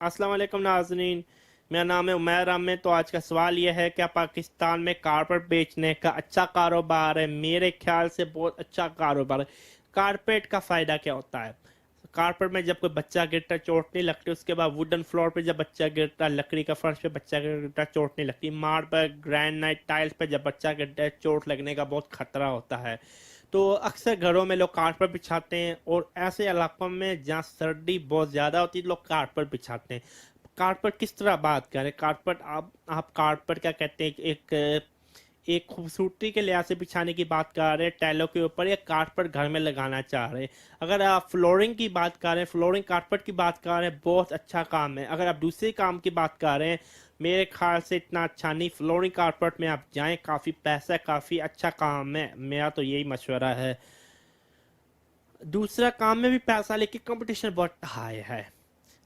अस्सलाम वालेकुम नाज़रीन, मेरा नाम है उमैर अहमद। तो आज का सवाल यह है कि पाकिस्तान में कारपेट बेचने का अच्छा कारोबार है? मेरे ख्याल से बहुत अच्छा कारोबार है। कारपेट का फ़ायदा क्या होता है? कारपेट में जब कोई बच्चा गिरता चोट नहीं लगती, उसके बाद वुडन फ्लोर पे जब बच्चा गिरता, लकड़ी का फर्श पे बच्चा गिरता चोट नहीं लगती, मार्बल ग्रेनाइट टाइल्स पे जब बच्चा गिरता है चोट लगने का बहुत खतरा होता है। तो अक्सर घरों में लोग कारपेट बिछाते हैं, और ऐसे इलाकों में जहाँ सर्दी बहुत ज़्यादा होती है लोग कारपेट बिछाते हैं। कारपेट किस तरह बात करें? कारपेट आप कारपेट क्या कहते हैं? एक खूबसूरती के लिहाज से बिछाने की बात कर रहे हैं टाइलों के ऊपर, या कारपेट घर में लगाना चाह रहे हैं? अगर आप फ्लोरिंग की बात कर रहे हैं, फ्लोरिंग कारपेट की बात कर रहे हैं, बहुत अच्छा काम है। अगर आप दूसरे काम की बात कर रहे हैं, मेरे ख्याल से इतना अच्छा नहीं। फ्लोरिंग कारपेट में आप जाएं, काफ़ी पैसा, काफ़ी अच्छा काम है, मेरा तो यही मशवरा है। दूसरा काम में भी पैसा, लेकिन कंपटीशन बहुत हाई है।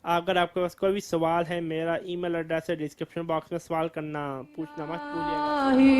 अगर आपके पास कोई भी सवाल है, मेरा ईमेल एड्रेस है, डिस्क्रिप्शन बॉक्स में सवाल करना पूछना मत भूलिएगा।